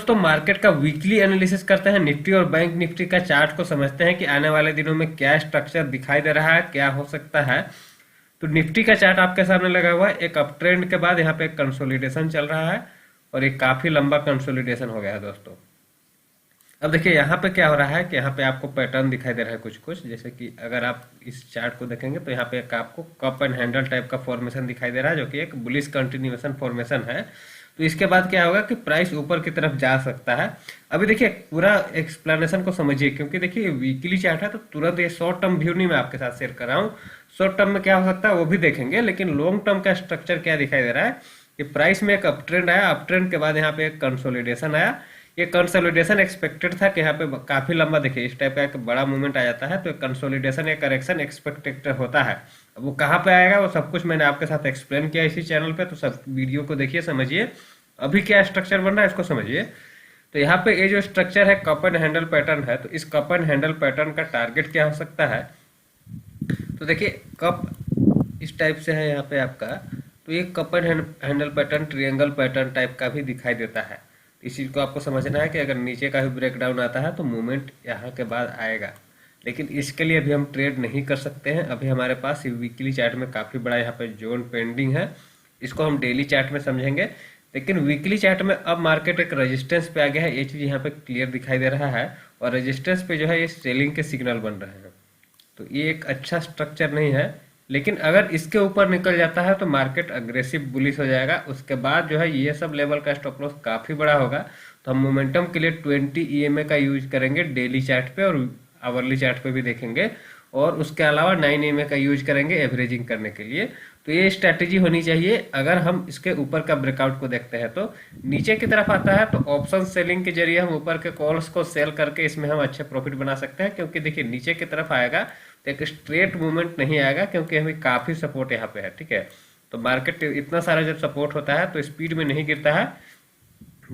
दोस्तों मार्केट का weekly analysis करते हैं, निफ्टी और बैंक निफ्टी का चार्ट को समझते हैं कि आने वाले दिनों में क्या स्ट्रक्चर दिखाई दे रहा है, क्या हो सकता है। तो निफ्टी का चार्ट आपके सामने लगा हुआ है। एक अप ट्रेंड के बाद यहाँ पे एक कंसोलिडेशन चल रहा है और एक काफी लंबा कंसोलिडेशन हो गया है दोस्तों। अब देखिए यहाँ पे क्या हो रहा है कि यहाँ पे आपको पैटर्न दिखाई दे रहा है कुछ कुछ, जैसे कि अगर आप इस चार्ट को देखेंगे तो यहाँ पे एक आपको कप एंड हैंडल टाइप का फॉर्मेशन दिखाई दे रहा है, जो कि एक बुलिश कंटिन्यूएशन फॉर्मेशन है। तो इसके बाद क्या होगा कि प्राइस ऊपर की तरफ जा सकता है। अभी देखिए पूरा एक्सप्लेनेशन को समझिए, क्योंकि देखिए वीकली चार्ट है तो तुरंत ये शॉर्ट टर्म व्यू नहीं मैं आपके साथ शेयर कर रहा हूँ। शॉर्ट टर्म में क्या हो सकता है वो भी देखेंगे, लेकिन लॉन्ग टर्म का स्ट्रक्चर क्या दिखाई दे रहा है कि प्राइस में एक अप ट्रेंड आया, अप ट्रेंड के बाद यहाँ पे एक कंसोलिडेशन आया। ये कंसोलिडेशन एक्सपेक्टेड था कि यहाँ पे काफी लंबा, देखिए इस टाइप का एक बड़ा मूवमेंट आ जाता है तो कंसोलिडेशन या करेक्शन एक्सपेक्टेड होता है। अब वो कहाँ पे आएगा वो सब कुछ मैंने आपके साथ एक्सप्लेन किया इसी चैनल पे, तो सब वीडियो को देखिए, समझिए अभी क्या स्ट्रक्चर बन रहा है इसको समझिए। तो यहाँ पे ये जो स्ट्रक्चर है कप एंड हैंडल पैटर्न है, तो इस कप एंड हैंडल पैटर्न का टारगेट क्या हो सकता है। तो देखिए कप इस टाइप से है यहाँ पे आपका, तो ये cup and handle pattern triangle pattern type का भी दिखाई देता है। इस चीज को आपको समझना है कि अगर नीचे का भी ब्रेक डाउन आता है तो मूवमेंट यहाँ के बाद आएगा, लेकिन इसके लिए अभी हम ट्रेड नहीं कर सकते हैं। अभी हमारे पास वीकली चार्ट में काफी बड़ा यहाँ पे जोन पेंडिंग है, इसको हम डेली चार्ट में समझेंगे। लेकिन वीकली चार्ट में अब मार्केट एक रेजिस्टेंस पे आ गया है, ये चीज यहाँ पे क्लियर दिखाई दे रहा है, और रेजिस्टेंस पे जो है ये सेलिंग के सिग्नल बन रहे हैं। तो ये एक अच्छा स्ट्रक्चर नहीं है, लेकिन अगर इसके ऊपर निकल जाता है तो मार्केट अग्रेसिव बुलिश हो जाएगा। उसके बाद जो है ये सब लेवल का स्टॉप लॉस काफी बड़ा होगा, तो हम मोमेंटम के लिए 20 ईएमए का यूज करेंगे डेली चार्ट पे, और आवरली चार्ट पे भी देखेंगे, और उसके अलावा 9 ईएमए का यूज करेंगे एवरेजिंग करने के लिए। तो ये स्ट्रैटेजी होनी चाहिए। अगर हम इसके ऊपर का ब्रेकआउट को देखते हैं तो नीचे की तरफ आता है तो ऑप्शन सेलिंग के जरिए हम ऊपर के कॉल्स को सेल करके इसमें हम अच्छे प्रॉफिट बना सकते हैं, क्योंकि देखिए नीचे की तरफ आएगा तो एक स्ट्रेट मूवमेंट नहीं आएगा, क्योंकि हमें काफी सपोर्ट यहाँ पे है, ठीक है। तो मार्केट इतना सारा जब सपोर्ट होता है तो स्पीड में नहीं गिरता है।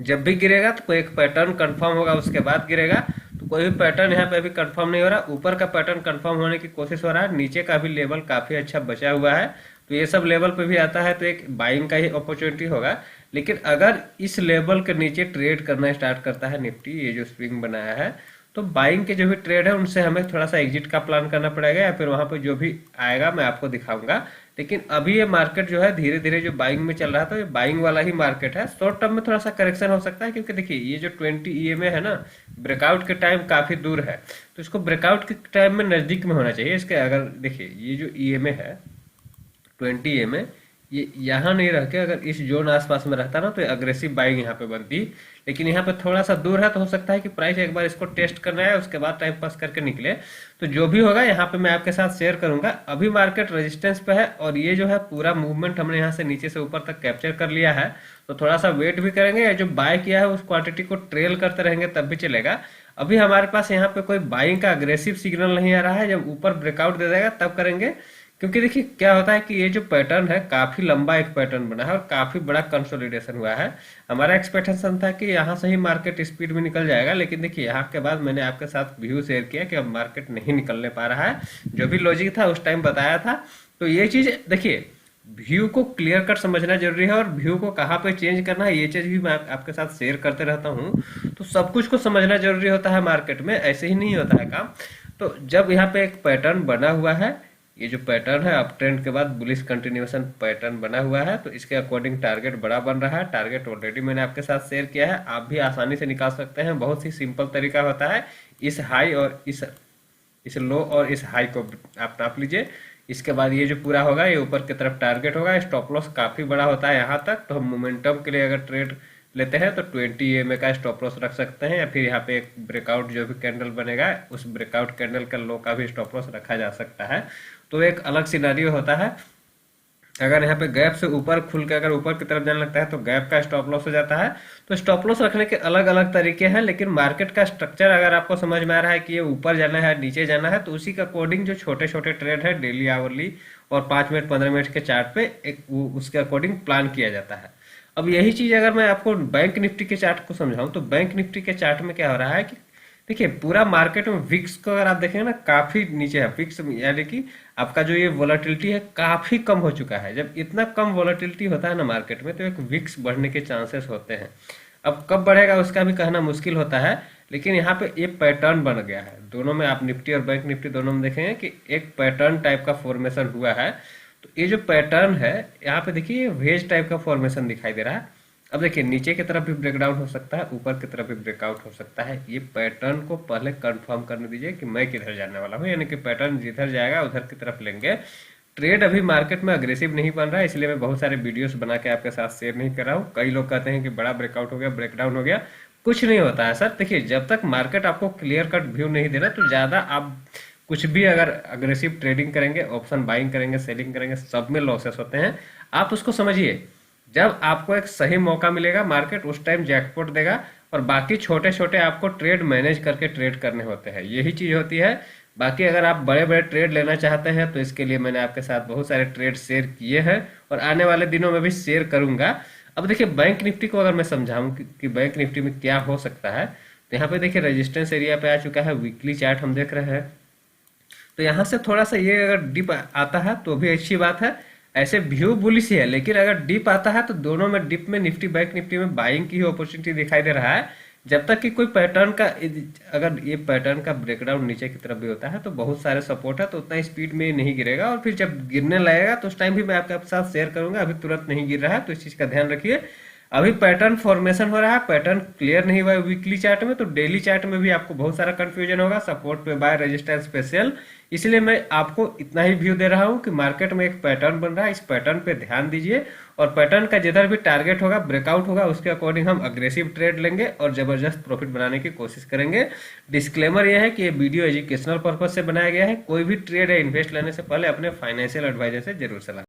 जब भी गिरेगा तो कोई एक पैटर्न कंफर्म होगा, उसके बाद गिरेगा। तो कोई भी पैटर्न यहाँ पे अभी कंफर्म नहीं हो रहा, ऊपर का पैटर्न कंफर्म होने की कोशिश हो रहा है, नीचे का भी लेवल काफी अच्छा बचा हुआ है। तो ये सब लेवल पे भी आता है तो एक बाइंग का ही अपॉर्चुनिटी होगा। लेकिन अगर इस लेवल के नीचे ट्रेड करना स्टार्ट करता है निफ्टी, ये जो स्विंग बनाया है, तो बाइंग के जो भी ट्रेड है उनसे हमें थोड़ा सा एग्जिट का प्लान करना पड़ेगा, या फिर वहां पे जो भी आएगा मैं आपको दिखाऊंगा। लेकिन अभी ये मार्केट जो है धीरे धीरे जो बाइंग में चल रहा था, ये बाइंग वाला ही मार्केट है। शॉर्ट टर्म में थोड़ा सा करेक्शन हो सकता है, क्योंकि देखिए ये जो 20 ईएमए है ना, ब्रेकआउट के टाइम काफी दूर है, तो इसको ब्रेकआउट के टाइम में नजदीक में होना चाहिए इसके। अगर देखिए ये जो ईएमए है 20 ईएमए, ये यहाँ नहीं रह के अगर इस जोन आसपास में रहता ना तो अग्रेसिव बाइंग यहाँ पे बनती। लेकिन यहाँ पे थोड़ा सा दूर है, तो हो सकता है कि प्राइस एक बार इसको टेस्ट करना है, उसके बाद टाइम पास करके निकले। तो जो भी होगा यहाँ पे मैं आपके साथ शेयर करूंगा। अभी मार्केट रेजिस्टेंस पे है, और ये जो है पूरा मूवमेंट हमने यहाँ से नीचे से ऊपर तक कैप्चर कर लिया है। तो थोड़ा सा वेट भी करेंगे, या जो बाय किया है उस क्वांटिटी को ट्रेल करते रहेंगे तब भी चलेगा। अभी हमारे पास यहाँ पे कोई बाइंग का अग्रेसिव सिग्नल नहीं आ रहा है, जब ऊपर ब्रेकआउट दे देगा तब करेंगे। क्योंकि देखिए क्या होता है कि ये जो पैटर्न है काफी लंबा एक पैटर्न बना है और काफी बड़ा कंसोलिडेशन हुआ है। हमारा एक्सपेक्टेशन था कि यहाँ से ही मार्केट स्पीड में निकल जाएगा, लेकिन देखिए यहाँ के बाद मैंने आपके साथ व्यू शेयर किया कि अब मार्केट नहीं निकलने पा रहा है। जो भी लॉजिक था उस टाइम बताया था। तो ये चीज देखिए, व्यू को क्लियर कट समझना जरूरी है, और व्यू को कहाँ पे चेंज करना है ये चीज भी मैं आपके साथ शेयर करते रहता हूँ। तो सब कुछ को समझना जरूरी होता है मार्केट में, ऐसे ही नहीं होता है काम। तो जब यहाँ पे एक पैटर्न बना हुआ है, ये जो पैटर्न है अप ट्रेंड के बाद बुलिश कंटिन्यूएशन पैटर्न बना हुआ है, तो इसके अकॉर्डिंग टारगेट बड़ा बन रहा है। टारगेट ऑलरेडी मैंने आपके साथ शेयर किया है, आप भी आसानी से निकाल सकते हैं। बहुत ही सिंपल तरीका होता है। इस हाई और इस लो और इस हाई को आप नाप लीजिए। इसके बाद ये जो पूरा होगा ये ऊपर की तरफ टारगेट होगा। स्टॉप लॉस काफी बड़ा होता है यहाँ तक, तो हम मोमेंटम के लिए अगर ट्रेड लेते हैं तो 20 ईएमए का स्टॉप लॉस रख सकते हैं, या फिर यहाँ पे एक ब्रेकआउट जो भी कैंडल बनेगा उस ब्रेकआउट कैंडल का लो का भी स्टॉप लॉस रखा जा सकता है। तो एक अलग सिनारियो होता है। अगर यहाँ पे गैप से ऊपर खुल के अगर ऊपर की तरफ जाने लगता है तो गैप का स्टॉप लॉस हो जाता है। तो स्टॉप लॉस रखने के अलग अलग तरीके हैं, लेकिन मार्केट का स्ट्रक्चर अगर आपको समझ में आ रहा है कि ये ऊपर जाना है नीचे जाना है, तो उसी के अकॉर्डिंग जो छोटे छोटे ट्रेड है डेली आवरली और 5 मिनट 15 मिनट के चार्ट पे एक उसके अकॉर्डिंग प्लान किया जाता है। अब यही चीज अगर मैं आपको बैंक निफ्टी के चार्ट को समझाऊं, तो बैंक निफ्टी के चार्ट में क्या हो रहा है कि देखिए पूरा मार्केट में विक्स को अगर आप देखेंगे ना काफी नीचे है विक्स, यानी कि आपका जो ये वोलेटिलिटी है काफी कम हो चुका है। जब इतना कम वोलेटिलिटी होता है ना मार्केट में, तो एक विक्स बढ़ने के चांसेस होते हैं। अब कब बढ़ेगा उसका भी कहना मुश्किल होता है, लेकिन यहाँ पे ये पैटर्न बन गया है। दोनों में आप निफ्टी और बैंक निफ्टी दोनों में देखेंगे कि एक पैटर्न टाइप का फॉर्मेशन हुआ है। तो ये जो पैटर्न है यहाँ पे देखिए वेज टाइप का फॉर्मेशन दिखाई दे रहा है। अब देखिए नीचे की तरफ भी ब्रेकडाउन हो सकता है, ऊपर की तरफ भी ब्रेकआउट हो सकता है। ये पैटर्न को पहले कंफर्म करने दीजिए कि मैं किधर जाने वाला हूँ, यानी कि पैटर्न जिधर जाएगा उधर की तरफ लेंगे। ट्रेड अभी मार्केट में अग्रेसिव नहीं बन रहा है, इसलिए मैं बहुत सारे वीडियोस बना के आपके साथ शेयर नहीं कर रहा हूँ। कई लोग कहते हैं कि बड़ा ब्रेकआउट हो गया, ब्रेकडाउन हो गया। कुछ नहीं होता है सर। देखिए जब तक मार्केट आपको क्लियर कट व्यू नहीं दे रहा तो ज़्यादा आप कुछ भी अगर अग्रेसिव ट्रेडिंग करेंगे, ऑप्शन बाइंग करेंगे, सेलिंग करेंगे, सब में लॉसेस होते हैं। आप उसको समझिए, जब आपको एक सही मौका मिलेगा मार्केट उस टाइम जैकपॉट देगा, और बाकी छोटे छोटे आपको ट्रेड मैनेज करके ट्रेड करने होते हैं, यही चीज़ होती है। बाकी अगर आप बड़े बड़े ट्रेड लेना चाहते हैं तो इसके लिए मैंने आपके साथ बहुत सारे ट्रेड शेयर किए हैं और आने वाले दिनों में भी शेयर करूंगा। अब देखिए बैंक निफ्टी को अगर मैं समझाऊं कि बैंक निफ्टी में क्या हो सकता है, तो यहाँ पे देखिए रेजिस्टेंस एरिया पे आ चुका है, वीकली चार्ट हम देख रहे हैं। तो यहाँ से थोड़ा सा ये अगर डिप आता है तो भी अच्छी बात है, ऐसे व्यू बुलिश ही है। लेकिन अगर डिप आता है तो दोनों में, डिप में निफ्टी बैंक निफ्टी में बाइंग की ही अपॉर्चुनिटी दिखाई दे रहा है। जब तक कि कोई पैटर्न का, अगर ये पैटर्न का ब्रेकडाउन नीचे की तरफ भी होता है तो बहुत सारे सपोर्ट है, तो उतना स्पीड में नहीं गिरेगा। और फिर जब गिरने लगेगा तो उस टाइम भी मैं आपके साथ शेयर करूंगा। अभी तुरंत नहीं गिर रहा है तो इस चीज का ध्यान रखिए। अभी पैटर्न फॉर्मेशन हो रहा है, पैटर्न क्लियर नहीं हुआ है वीकली चार्ट में, तो डेली चार्ट में भी आपको बहुत सारा कंफ्यूजन होगा, सपोर्ट पे बाय, रेजिस्टेंस पे सेल। इसलिए मैं आपको इतना ही व्यू दे रहा हूं कि मार्केट में एक पैटर्न बन रहा है, इस पैटर्न पे ध्यान दीजिए। और पैटर्न का जिधर भी टारगेट होगा, ब्रेकआउट होगा, उसके अकॉर्डिंग हम अग्रेसिव ट्रेड लेंगे और जबरदस्त प्रॉफिट बनाने की कोशिश करेंगे। डिस्क्लेमर यह है कि ये वीडियो एजुकेशनल पर्पज से बनाया गया है। कोई भी ट्रेड या इन्वेस्ट लेने से पहले अपने फाइनेंशियल एडवाइजर से जरूर सलाह